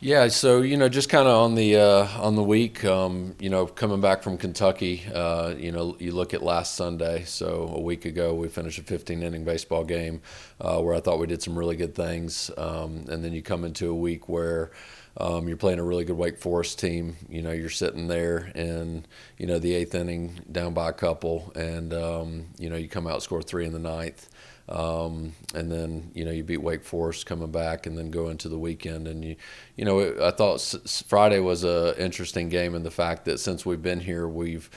Yeah, so just kind of on the week, coming back from Kentucky, you look at last Sunday. So a week ago, we finished a 15 inning baseball game where I thought we did some really good things, and then you come into a week where you're playing a really good Wake Forest team. You're sitting there in the eighth inning, down by a couple, and you come out score three in the ninth. And then you beat Wake Forest coming back, and then go into the weekend. And I thought Friday was a interesting game in the fact that since we've been here, we've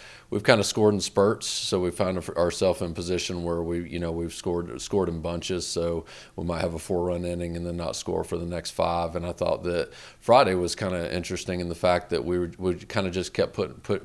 kind of scored in spurts. So we found ourselves in position where we've scored in bunches. So we might have a 4-run inning and then not score for the next 5. And I thought that Friday was kind of interesting in the fact that we kind of just kept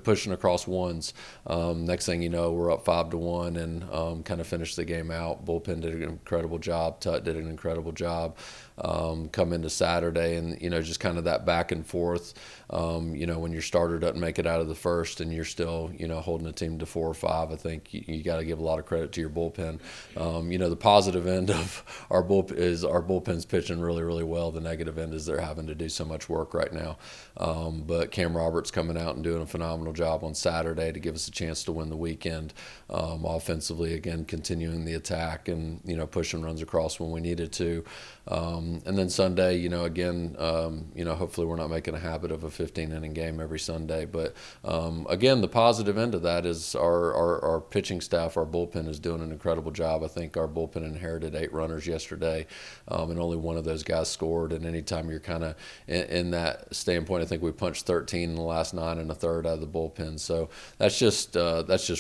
pushing across ones. Next thing you know, we're up 5-1 and kind of finished the game out. Bullpen did an incredible job. Tut did an incredible job. Come into Saturday, and just kind of that back and forth. When your starter doesn't make it out of the first, and you're still holding a team to 4 or 5, I think you got to give a lot of credit to your bullpen. The positive end of our bullpen's pitching really, really well. The negative end is they're having to do so much work right now. But Cam Roberts coming out and doing a phenomenal job on Saturday to give us a chance to win the weekend. Offensively, again, continuing the attack and pushing runs across when we needed to. And then Sunday, again, hopefully we're not making a habit of a 15-inning game every Sunday. But, again, the positive end of that is our pitching staff, our bullpen is doing an incredible job. I think our bullpen inherited 8 runners yesterday, and only one of those guys scored. And anytime you're kind of in that standpoint, I think we punched 13 in the last 9 1/3 out of the bullpen. So that's just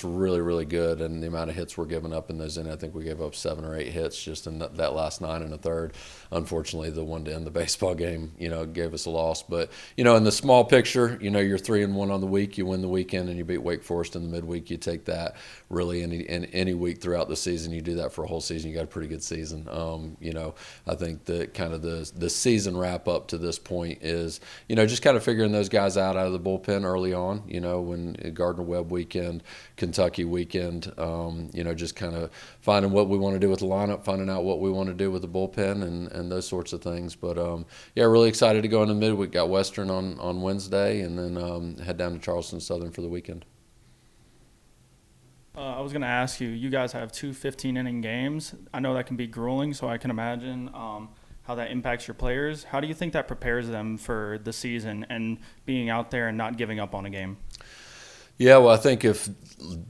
really, really good. And the amount of hits we're giving up in those innings, I think we gave up 7 or 8 hits just in that last 9 1/3. Unfortunately, the one to end the baseball game, gave us a loss. But, in the small picture, you're 3-1 on the week. You win the weekend and you beat Wake Forest in the midweek. You take that really in any week throughout the season. You do that for a whole season. You got a pretty good season. I think that kind of the season wrap up to this point is, just kind of figuring those guys out of the bullpen early on, when Gardner-Webb weekend, Kentucky weekend, just kind of finding what we want to do with the lineup, finding out what we want to do with the bullpen and those sorts of things. But, really excited to go into midweek. Got Western on Wednesday, and then head down to Charleston Southern for the weekend. I was going to ask you, you guys have 2 15-inning games. I know that can be grueling, so I can imagine how that impacts your players. How do you think that prepares them for the season and being out there and not giving up on a game? Yeah, well, I think if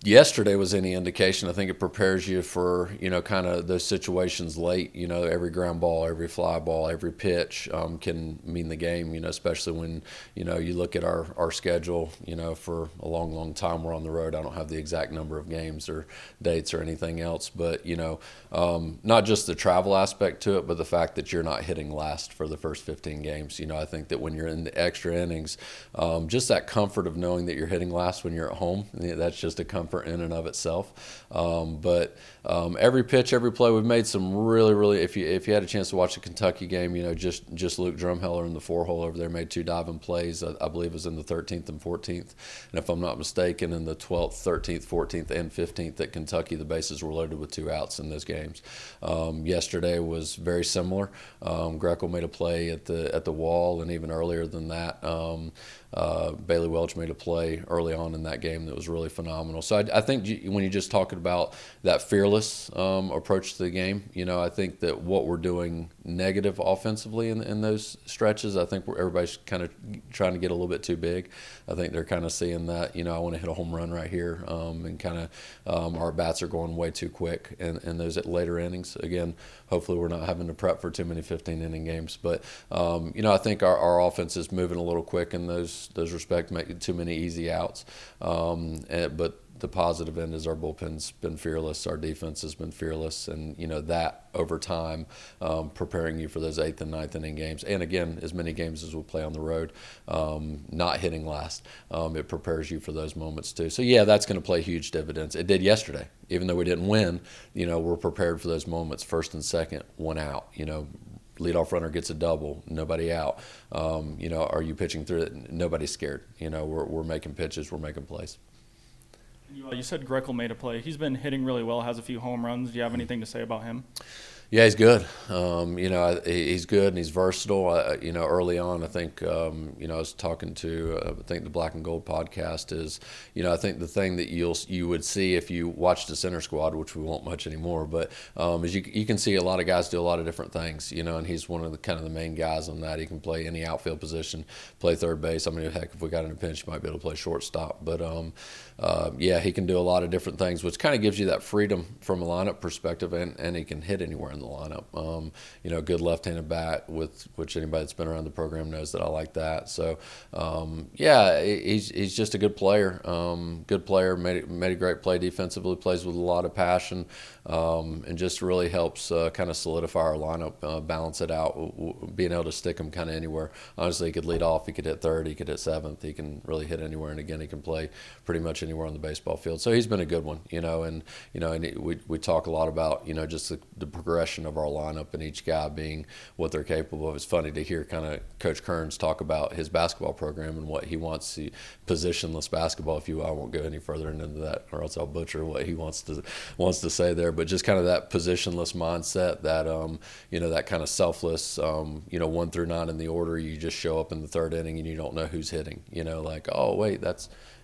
yesterday was any indication, I think it prepares you for, kind of those situations late. Every ground ball, every fly ball, every pitch can mean the game, especially when, you look at our schedule, for a long, long time we're on the road. I don't have the exact number of games or dates or anything else, but, not just the travel aspect to it, but the fact that you're not hitting last for the first 15 games. I think that when you're in the extra innings, just that comfort of knowing that you're hitting last when you're at home, that's just a comfort in and of itself. But every pitch, every play, we've made some really, really. If you had a chance to watch the Kentucky game, just Luke Drumheller in the 4-hole over there made 2 diving plays. I believe it was in the 13th and 14th, and if I'm not mistaken, in the 12th, 13th, 14th, and 15th at Kentucky, the bases were loaded with 2 outs in those games. Yesterday was very similar. Greco made a play at the wall, and even earlier than that, Bailey Welch made a play early on in that game that was really phenomenal. So I think when you're just talking about that fearless approach to the game, I think that what we're doing negative offensively in those stretches, I think everybody's kind of trying to get a little bit too big. I think they're kind of seeing that, I want to hit a home run right here, and kind of our bats are going way too quick in those later innings. Again, hopefully we're not having to prep for too many 15-inning games. But, I think our offense is moving a little quick in those respects, making too many easy outs. But the positive end is our bullpen's been fearless, our defense has been fearless, and that over time, preparing you for those 8th and 9th inning games, and again, as many games as we'll play on the road, not hitting last, it prepares you for those moments too. So yeah, that's going to play huge dividends. It did yesterday, even though we didn't win. We're prepared for those moments. First and second, 1 out. Leadoff runner gets a double, nobody out. Are you pitching through it? Nobody's scared. We're making pitches, we're making plays. You said Greco made a play. He's been hitting really well, has a few home runs. Do you have anything to say about him? Yeah, he's good. He's good and he's versatile. Early on, I think, I was talking to, I think the Black and Gold podcast is, I think the thing that you would see if you watched the center squad, which we won't much anymore, but is you can see a lot of guys do a lot of different things, and he's one of the kind of the main guys on that. He can play any outfield position, play third base. I mean, heck, if we got in a pinch, he might be able to play shortstop. But he can do a lot of different things, which kind of gives you that freedom from a lineup perspective, and he can hit anywhere in the lineup. Good left-handed bat, with which anybody that's been around the program knows that I like that. So, he's just a good player. Good player, made a great play defensively, plays with a lot of passion, and just really helps kind of solidify our lineup, balance it out, being able to stick him kind of anywhere. Honestly, he could lead off, he could hit third, he could hit seventh, he can really hit anywhere, and again, he can play pretty much anywhere on the baseball field. So he's been a good one, and we talk a lot about just the progression of our lineup and each guy being what they're capable of. It's funny to hear kind of Coach Kearns talk about his basketball program and what he wants to positionless basketball. If you will, I won't go any further into that, or else I'll butcher what he wants to say there. But just kind of that positionless mindset, that that kind of selfless, 1 through 9 in the order. You just show up in the third inning and you don't know who's hitting. Like, oh wait,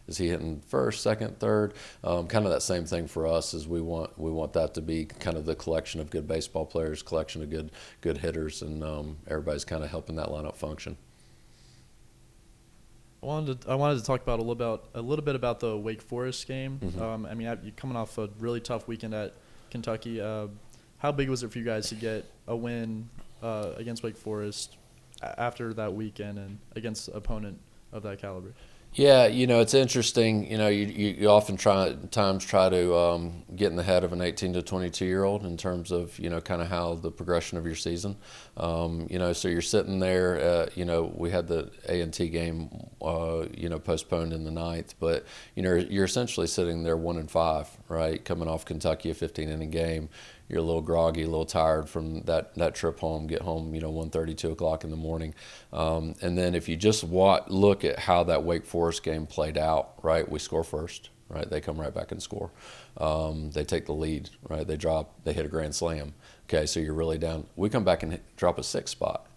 is he hitting first, second, third? Kind of that same thing for us. Is we want that to be kind of the collection of good baseball players, collection of good hitters, and everybody's kind of helping that lineup function. I wanted to talk about a little bit about the Wake Forest game. Mm-hmm. You're coming off a really tough weekend at Kentucky. How big was it for you guys to get a win against Wake Forest after that weekend and against an opponent of that caliber? Yeah, it's interesting. You often try to get in the head of an 18 to 22-year-old in terms of kind of how the progression of your season. So you're sitting there. We had the A&T game, postponed in the ninth, but you're essentially sitting there 1-5, right? Coming off Kentucky, a 15-inning game. You're a little groggy, a little tired from that trip home, get home, 1:30, 2 o'clock in the morning. And then if you just look at how that Wake Forest game played out, right, we score first, right? They come right back and score. They take the lead, right? They hit a grand slam. Okay, so you're really down. We come back and drop a 6th spot.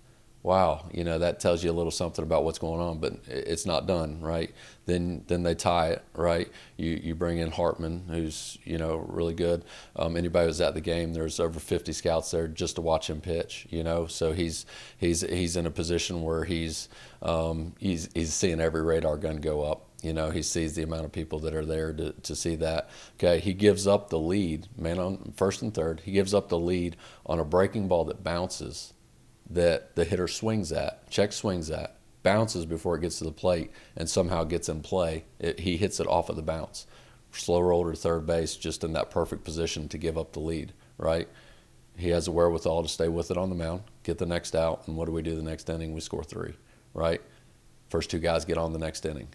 Wow, that tells you a little something about what's going on, but it's not done, right? Then they tie it, right? You bring in Hartman, who's really good. Anybody who's at the game, there's over 50 scouts there just to watch him pitch, So he's in a position where he's seeing every radar gun go up. He sees the amount of people that are there to see that. Okay, he gives up the lead, man, on first and third. He gives up the lead on a breaking ball that bounces, that the hitter swings at, bounces before it gets to the plate, and somehow gets in play. He hits it off of the bounce. Slow roll to third base, just in that perfect position to give up the lead, right? He has the wherewithal to stay with it on the mound, get the next out, and what do we do the next inning? We score 3, right? First 2 guys get on the next inning,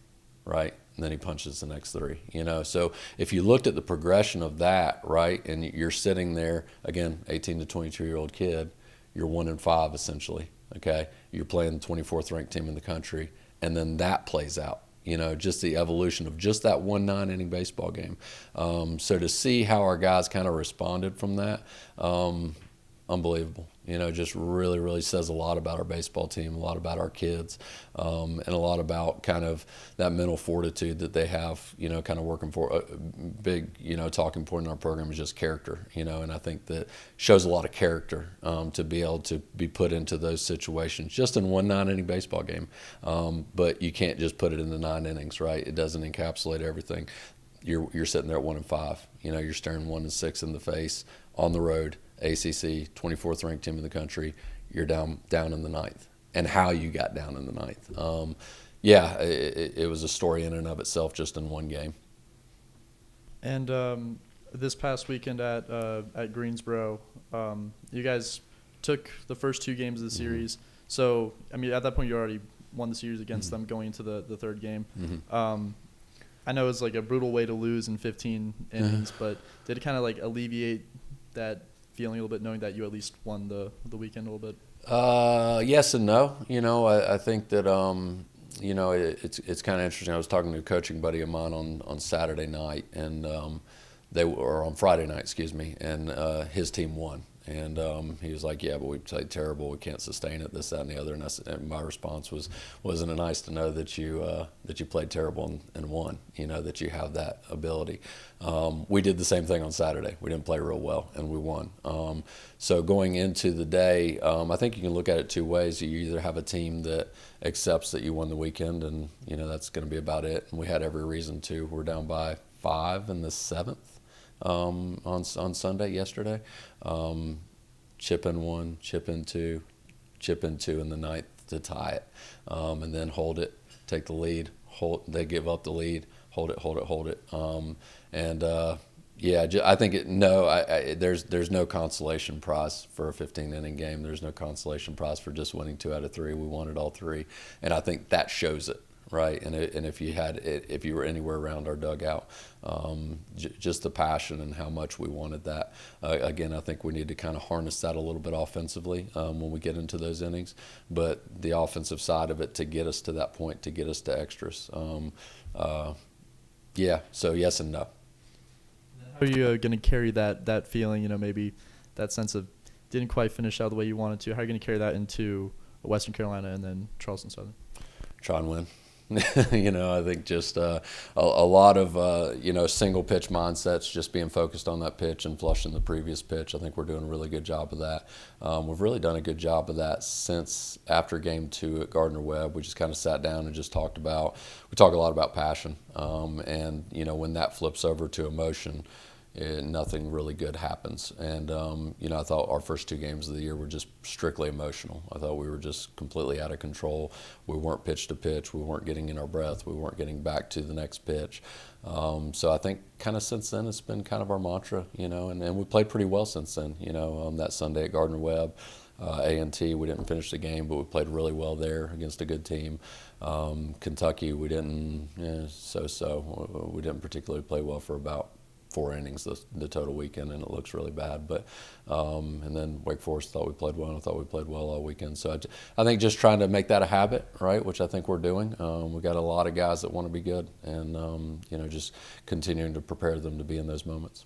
right? And then he punches the next 3, So if you looked at the progression of that, right, and you're sitting there, again, 18 to 22-year-old kid, you're 1-5 essentially, okay? You're playing the 24th ranked team in the country, and then that plays out, just the evolution of just that 1 9-inning baseball game. So to see how our guys kind of responded from that, unbelievable. Just really, really says a lot about our baseball team, a lot about our kids, and a lot about kind of that mental fortitude that they have, kind of working for. A big, talking point in our program is just character, and I think that shows a lot of character to be able to be put into those situations just in 1 9-inning baseball game. But you can't just put it in the 9 innings, right? It doesn't encapsulate everything. You're sitting there at 1-5. You're staring 1-6 in the face on the road. ACC, 24th ranked team in the country, you're down in the 9th, and how you got down in the 9th. It was a story in and of itself just in one game. And this past weekend at Greensboro, you guys took the first 2 games of the series. Mm-hmm. So, at that point you already won the series against them going into the third game. Mm-hmm. I know it's like a brutal way to lose in 15 innings, but did it kind of like alleviate that feeling a little bit, knowing that you at least won the weekend a little bit? Yes and no. I think that it's kind of interesting. I was talking to a coaching buddy of mine on Saturday night, and on Friday night, excuse me, and his team won. And he was like, yeah, but we played terrible. We can't sustain it, this, that, and the other. And my response was, wasn't it nice to know that you played terrible and won, that you have that ability. We did the same thing on Saturday. We didn't play real well, and we won. So going into the day, I think you can look at it two ways. You either have a team that accepts that you won the weekend, and that's going to be about it. And we had every reason to. We're down by 5 in the 7th on Sunday yesterday. Chip in 1, chip in 2, chip in 2 in the 9th to tie it, and then hold it, take the lead. They give up the lead. Hold it. I think there's no consolation prize for a 15-inning game. There's no consolation prize for just winning 2 out of 3. We wanted all 3, and I think that shows it, right? And if you were anywhere around our dugout, just the passion and how much we wanted that. Again, I think we need to kind of harness that a little bit offensively when we get into those innings, but the offensive side of it to get us to that point, to get us to extras. So yes and no. How are you going to carry that feeling, maybe that sense of didn't quite finish out the way you wanted to? How are you going to carry that into Western Carolina and then Charleston Southern? Try and win. I think just a lot of, single pitch mindsets, just being focused on that pitch and flushing the previous pitch. I think we're doing a really good job of that. We've really done a good job of that since after game 2 at Gardner-Webb. We just kind of sat down and just we talk a lot about passion. And, when that flips over to emotion, nothing really good happens. And, I thought our first 2 games of the year were just strictly emotional. I thought we were just completely out of control. We weren't pitch to pitch. We weren't getting in our breath. We weren't getting back to the next pitch. So I think kind of since then it's been kind of our mantra, and we played pretty well since then, that Sunday at Gardner-Webb. A&T, we didn't finish the game, but we played really well there against a good team. Kentucky, we didn't, so-so. We didn't particularly play well for about 4 innings the total weekend, and it looks really bad. But and then Wake Forest thought we played well, and I thought we played well all weekend. So I think just trying to make that a habit, right, which I think we're doing. We got a lot of guys that want to be good, and just continuing to prepare them to be in those moments.